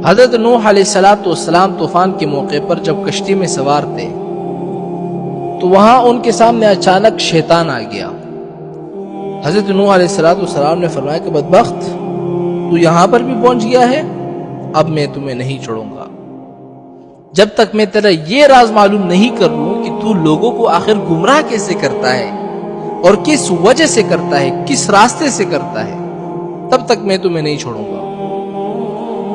حضرت نوح علیہ السلام طوفان کے موقع پر جب کشتی میں سوار تھے تو وہاں ان کے سامنے اچانک شیطان آ گیا۔ حضرت نوح علیہ السلام نے فرمایا کہ بدبخت، تو یہاں پر بھی پہنچ گیا ہے، اب میں تمہیں نہیں چھوڑوں گا جب تک میں تیرا یہ راز معلوم نہیں کر لوں کہ تو لوگوں کو آخر گمراہ کیسے کرتا ہے اور کس وجہ سے کرتا ہے، کس راستے سے کرتا ہے، تب تک میں تمہیں نہیں چھوڑوں گا۔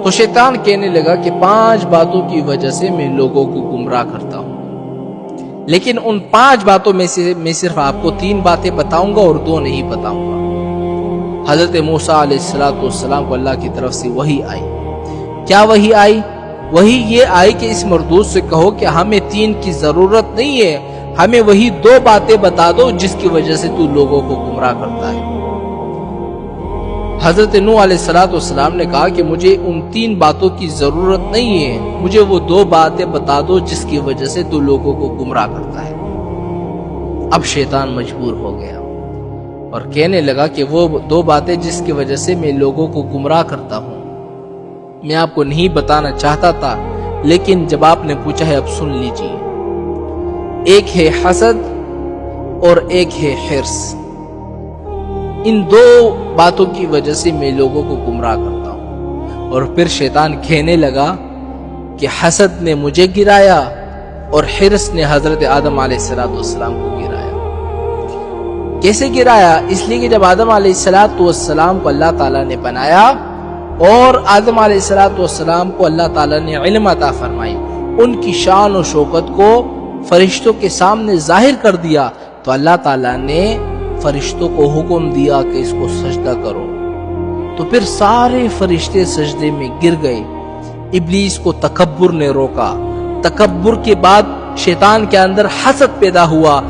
تو شیطان کہنے لگا کہ 5 باتوں کی وجہ سے میں لوگوں کو گمراہ کرتا ہوں، لیکن ان 5 باتوں میں سے میں صرف آپ کو 3 باتیں بتاؤں گا اور 2 نہیں بتاؤں گا۔ حضرت موسیٰ علیہ السلام کو اللہ کی طرف سے وحی آئی۔ کیا وحی آئی؟ وحی یہ آئی کہ اس مردود سے کہو کہ ہمیں 3 کی ضرورت نہیں ہے، ہمیں وہی 2 باتیں بتا دو جس کی وجہ سے تو لوگوں کو گمراہ کرتا ہے۔ حضرت نوح علیہ السلام نے کہا کہ مجھے ان 3 باتوں کی ضرورت نہیں ہے، مجھے وہ 2 باتیں بتا دو جس کی وجہ سے تو لوگوں کو گمراہ کرتا ہے۔ اب شیطان مجبور ہو گیا اور کہنے لگا کہ وہ 2 باتیں جس کی وجہ سے میں لوگوں کو گمراہ کرتا ہوں میں آپ کو نہیں بتانا چاہتا تھا، لیکن جب آپ نے پوچھا ہے اب سن لیجیے۔ ایک ہے حسد اور ایک ہے حرص۔ ان 2 باتوں کی وجہ سے میں لوگوں کو گمراہ کرتا ہوں۔ اور پھر شیطان کہنے لگا کہ حسد نے مجھے گرایا اور حرص نے حضرت آدم علیہ السلام کو گرایا۔ کیسے گرایا؟ اس لیے کہ جب آدم علیہ السلام کو اللہ تعالیٰ نے بنایا اور آدم علیہ السلام کو اللہ تعالیٰ نے علم عطا فرمائی، ان کی شان و شوکت کو فرشتوں کے سامنے ظاہر کر دیا، تو اللہ تعالیٰ نے فرشتوں کو حکم دیا کہ اس کو سجدہ کرو، تو پھر سارے فرشتے سجدے میں گر گئے۔ ابلیس کو تکبر نے روکا، تکبر کے بعد شیطان کے اندر حسد پیدا ہوا۔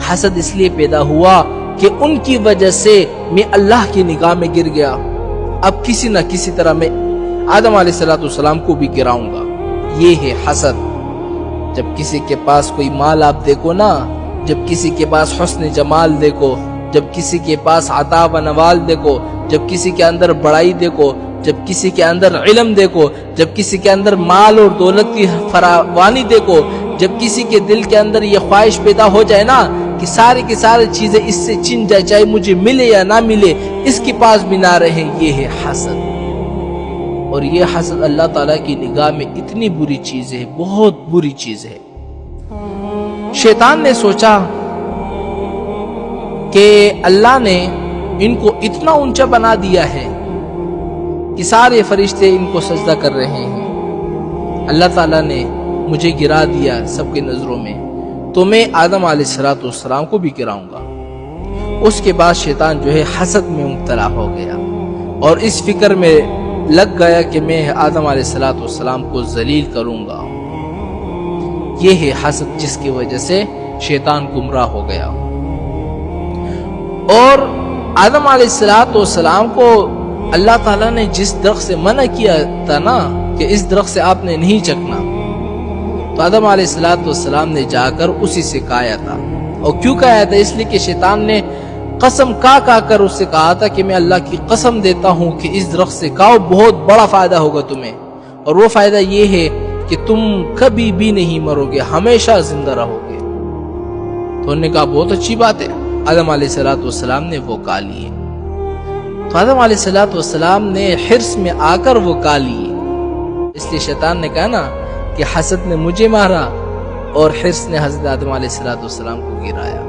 حسد اس لیے پیدا ہوا کہ ان کی وجہ سے میں اللہ کی نگاہ میں گر گیا، اب کسی نہ کسی طرح میں آدم علیہ السلام کو بھی گراؤں گا۔ یہ ہے حسد۔ جب کسی کے پاس کوئی مال آپ دیکھو نا، جب کسی کے پاس حسن جمال دیکھو، جب کسی کے پاس عطا و نوال دیکھو، جب کسی کے اندر بڑائی دیکھو، جب کسی کے اندر علم دیکھو، جب کسی کے اندر مال اور دولت کی فراوانی دیکھو، جب کسی کے دل کے اندر یہ خواہش پیدا ہو جائے نا کہ ساری کی ساری چیزیں اس سے چھن جائے، چاہے مجھے ملے یا نہ ملے، اس کے پاس بھی نہ رہے، یہ ہے حسد۔ اور یہ حسد اللہ تعالیٰ کی نگاہ میں اتنی بری چیز ہے، بہت بری چیز ہے۔ شیطان نے سوچا کہ اللہ نے ان کو اتنا اونچا بنا دیا ہے کہ سارے فرشتے ان کو سجدہ کر رہے ہیں، اللہ تعالیٰ نے مجھے گرا دیا سب کی نظروں میں، تو میں آدم علیہ السلام کو بھی گراؤں گا۔ اس کے بعد شیطان جو ہے حسد میں مبتلا ہو گیا اور اس فکر میں لگ گیا کہ میں آدم علیہ السلام کو ذلیل کروں گا۔ یہ ہے حسد جس کی وجہ سے شیطان گمراہ ہو گیا۔ اور آدم علیہ السلام کو اللہ تعالیٰ نے جس درخت سے منع کیا تھا نا کہ اس درخت سے آپ نے نہیں چکنا، تو آدم علیہ السلام نے جا کر اسی سے کھایا تھا۔ اور کیوں کھایا تھا؟ اس لیے کہ شیطان نے قسم کھا کر اس سے کہا تھا کہ میں اللہ کی قسم دیتا ہوں کہ اس درخت سے کھاؤ، بہت بڑا فائدہ ہوگا تمہیں، اور وہ فائدہ یہ ہے کہ تم کبھی بھی نہیں مرو گے، ہمیشہ زندہ رہو گے۔ تو انہوں نے کہا بہت اچھی بات ہے۔ آدم علیہ السلام نے وہ کھا لیے۔ تو آدم علیہ السلام نے حرص میں آ کر وہ کھا لیے۔ اس لیے شیطان نے کہا نا کہ حسد نے مجھے مارا اور حرص نے حضرت آدم علیہ السلام کو گرایا۔